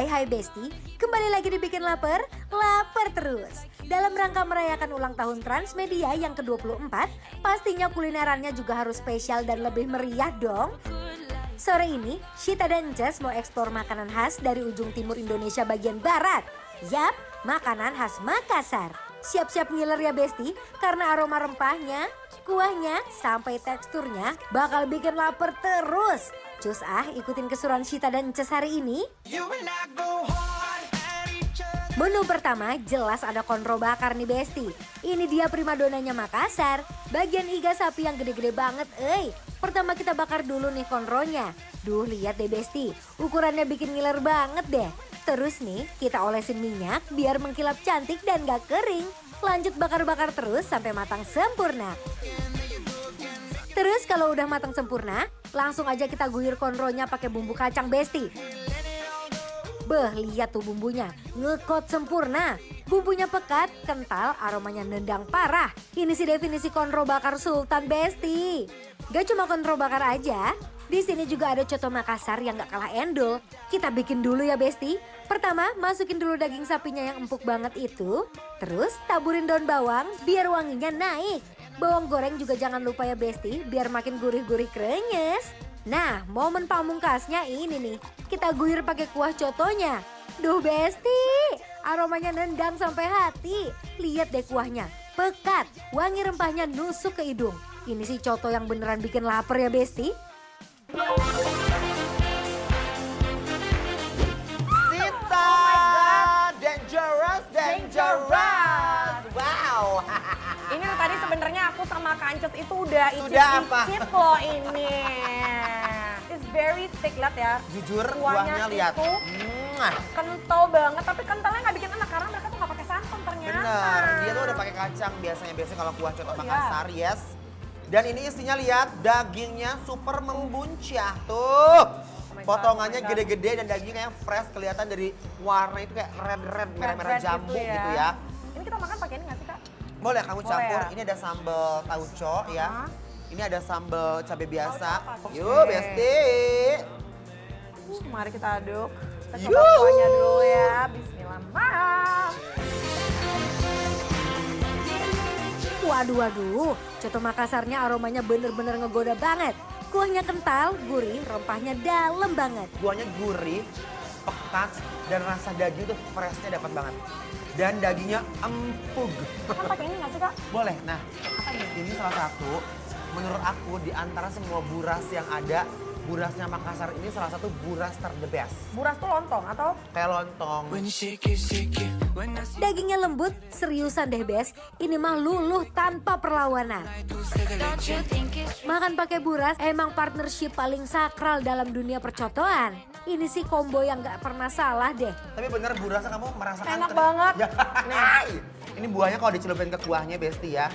Hai Besti, kembali lagi dibikin lapar, lapar terus. Dalam rangka merayakan ulang tahun Transmedia yang ke-24, pastinya kulinerannya juga harus spesial dan lebih meriah dong. Sore ini, Shita dan Ncas mau eksplor makanan khas dari ujung timur Indonesia bagian barat. Yap, makanan khas Makassar. Siap-siap ngiler ya Besti, karena aroma rempahnya, kuahnya, sampai teksturnya bakal bikin lapar terus. Cus ikutin keseruan Shita dan Ncas hari ini. Menu pertama jelas ada konro bakar nih Besti. Ini dia primadonanya Makassar. Bagian iga sapi yang gede-gede banget, Pertama kita bakar dulu nih konronya. Duh lihat deh Besti, ukurannya bikin ngiler banget deh. Terus nih kita olesin minyak biar mengkilap cantik dan gak kering. Lanjut bakar-bakar terus sampai matang sempurna. Terus kalau udah matang sempurna, langsung aja kita guyur konronya pakai bumbu kacang Besti. Beh, lihat tuh bumbunya, ngekot sempurna. Bumbunya pekat, kental, aromanya nendang parah. Ini sih definisi konro bakar Sultan Besti. Gak cuma konro bakar aja, di sini juga ada coto Makassar yang gak kalah endul. Kita bikin dulu ya Besti. Pertama, masukin dulu daging sapinya yang empuk banget itu. Terus taburin daun bawang biar wanginya naik. Bawang goreng juga jangan lupa ya Besti, biar makin gurih-gurih krenyes. Nah, momen pamungkasnya ini nih, kita guyur pakai kuah cotonya. Duh Besti, aromanya nendang sampai hati. Lihat deh kuahnya, pekat, wangi rempahnya nusuk ke hidung. Ini sih coto yang beneran bikin lapar ya Besti. Shita, dangerous. Wow. Ini tadi sebenarnya aku sama Kances itu udah icip loh ini. It's very thick, lihat ya. Jujur, kuahnya lihat. Itu kental banget, tapi kentalnya nggak bikin enak karena mereka tuh nggak pakai santan ternyata. Bener, dia tuh udah pakai kacang biasanya kalau kuah coto Makassar, yes. Dan ini isinya lihat, dagingnya super membuncah tuh. Potongannya gede-gede dan dagingnya fresh, kelihatan dari warna itu kayak red merah-merah jambu gitu ya. Ini kita makan pakai ini nggak sih Kak? Boleh kamu campur, ya? ini ada sambal tauco ya. Ini ada sambal cabai biasa. Tauco, Yuk Besti. Mari kita aduk. Kita coba kuahnya dulu ya. Bismillah. Waduh, coto Makassarnya aromanya bener-bener ngegoda banget. Kuahnya kental, gurih, rempahnya dalam banget. Kuahnya gurih, pekat, dan rasa daging tuh freshnya dapat banget. Dan dagingnya empuk. Kita pakai ini nggak sih Kak? Boleh, nah ini salah satu menurut aku di antara semua buras yang ada, burasnya Makassar ini salah satu buras ter-the best. Buras tuh lontong atau? Kayak lontong. Dagingnya lembut, seriusan deh Bes. Ini mah luluh tanpa perlawanan. Makan pakai buras emang partnership paling sakral dalam dunia percotoan. Ini sih combo yang gak pernah salah deh. Tapi bener burasnya kamu merasakan. Enak banget. Ya. Nih. Ini buahnya kalau dicelupin ke kuahnya Besti ya.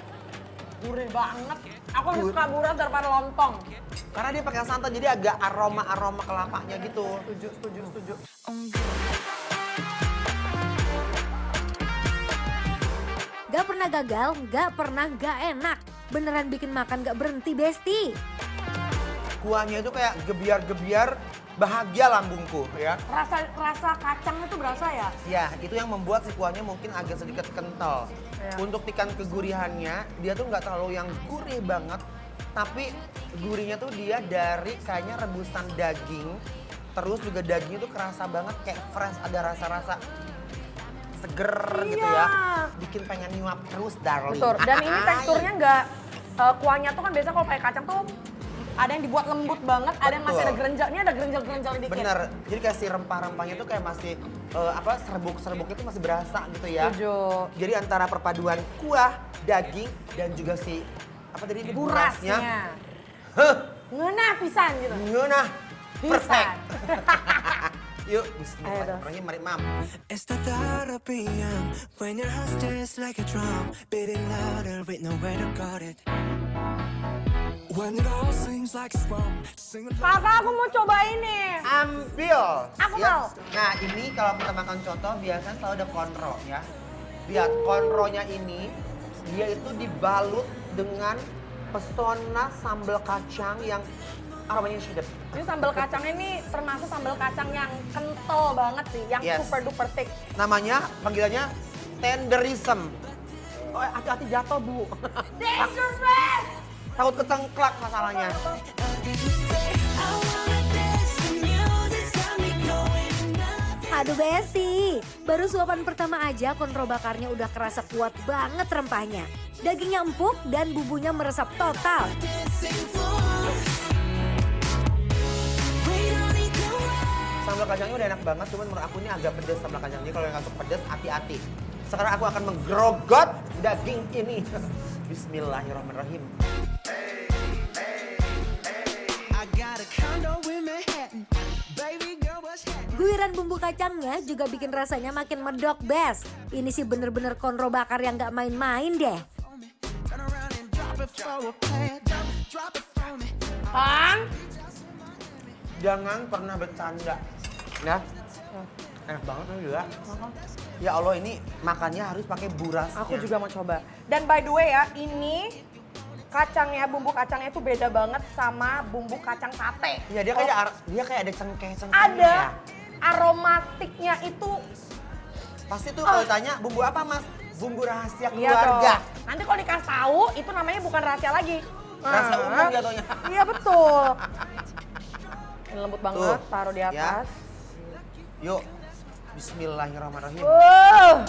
Gurih banget. Aku lebih suka buras daripada lontong. Karena dia pakai santan jadi agak aroma kelapanya gitu. Setuju. Gak pernah gagal, gak pernah gak enak. Beneran bikin makan gak berhenti Besti. Kuahnya itu kayak gebiar-gebiar, bahagia lambungku ya. Rasa kacangnya tuh berasa ya? Ya, itu yang membuat si kuahnya mungkin agak sedikit kental. Ya. Untuk tingkat kegurihannya, dia tuh nggak terlalu yang gurih banget. Tapi gurihnya tuh dia dari kayaknya rebusan daging. Terus juga dagingnya tuh kerasa banget kayak fresh, ada rasa-rasa seger gitu ya. Bikin pengen nyuap terus darling. Betul, dan ini teksturnya nggak, kuahnya tuh kan biasa kalau pakai kacang tuh ada yang dibuat lembut banget, ada yang masih ada gerenjal. Ini ada gerenjal-gerenjal dikit. Bener, jadi kayak si rempah-rempahnya tuh kayak masih serbuk-serbuknya tuh masih berasa gitu ya. Setuju. Jadi antara perpaduan kuah, daging, dan juga si apa tadi ini burasnya. Ngeunah pisan gitu. Ngeunah, perfect. Yuk, Ayo bismillahirrahmanirrahim, mari mam. It's the thought of being young when your heart's just like a drum, beating louder with nowhere to guard it. When it all seems like it's wrong, sing along. Kakak, aku mau coba ini. Ambil. Aku ya. mau. Nah ini kalau kita makan coto biasanya selalu ada konro ya. Lihat konronya ini, dia itu dibalut dengan pesona sambal kacang yang aromanya sedap. Ini sambal kacangnya nih termasuk sambal kacang yang kental banget sih, yang Yes. super duper thick. Namanya, panggilannya tenderism. Oh, hati-hati jatuh, Bu. Dangerous! Takut kecengklak masalahnya. Aduh Besti, baru suapan pertama aja konro bakarnya udah kerasa kuat banget rempahnya. Dagingnya empuk dan bumbunya meresap total. Sambal kacangnya udah enak banget, cuman menurut aku ini agak pedas sambal kacangnya. Kalau yang nggak suka pedas, hati-hati. Sekarang aku akan menggerogot daging ini. Bismillahirrahmanirrahim. I got a condo in Manhattan. Baby girl, what's happening? Guiran bumbu kacangnya juga bikin rasanya makin medok Bes. Ini sih bener-bener konro bakar yang gak main-main deh. Turn around and drop it for a plan. Drop it for me. Kang, Jangan pernah bercanda. Ya, enak banget kan juga. Ya Allah, ini makannya harus pakai burasnya. aku juga mau coba. Dan by the way ya, ini kacangnya, bumbu kacangnya itu beda banget sama bumbu kacang sate. Ya dia kayak ada cengkeh-cengkehnya. Ada Ya. aromatiknya itu. Pasti tuh kalau tanya bumbu apa Mas? Bumbu rahasia Iya keluarga. dong. Nanti kalau dikasih tahu itu namanya bukan rahasia lagi. Rahasia umum jatuhnya. Iya betul. Ini lembut banget, Tuh, taruh di ya. atas. Yuk, Bismillahirrahmanirrahim. By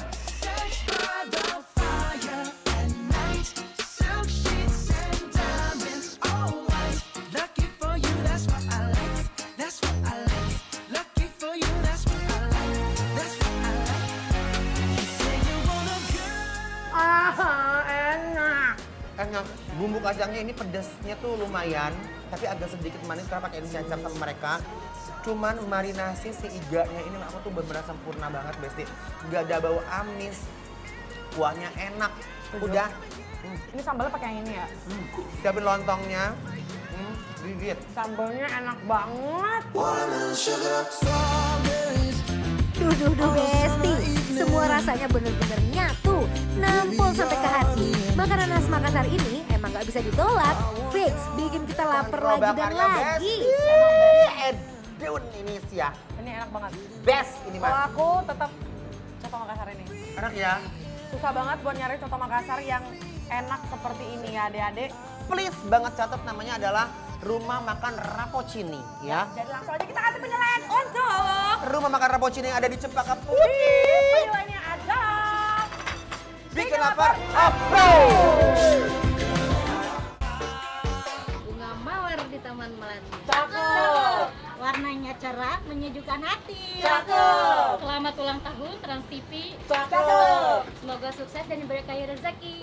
the fire at night. Silk sheets and diamonds, all white. Lucky for you, that's what I like. That's what I like. Lucky for you, that's what I like. That's what I like. You say you want a girl. Enak. Enak. Bumbu kacangnya ini pedasnya tuh lumayan, tapi agak sedikit manis karena pakai dicacap sama mereka. Cuman marinasi si iganya ini aku tuh bener-bener sempurna banget, Besti. Nggak ada bau amis, kuahnya enak. Udah, Ini sambalnya pakai yang ini ya. siapin lontongnya. Gigit. Sambalnya enak banget. Watermelon sugar, strawberries. Duh Besti, semua rasanya bener-bener nyatu, nampol sampai ke hati. Makanan khas Makassar ini emang gak bisa ditolak, fix bikin kita lapar lagi dan lagi. Edun ini sih ya. Ini enak banget. Best ini Kalau Mas. aku tetap coto Makassar ini. Enak ya. Susah banget buat nyari coto Makassar yang enak seperti ini ya adik-adik. Please banget catat, namanya adalah Rumah Makan Rapocini ya. Jadi langsung aja kita kasih penilaian untuk Rumah Makan Rapocini yang ada di Cempaka Wih, Putih. penilaiannya ada. Bikin lapar, approve! Bunga mawar di Taman Melati. Cakep. Warnanya cerah, menyejukkan hati. Cakep. Selamat ulang tahun Trans TV. Cakep. Semoga sukses dan diberkahi rezeki.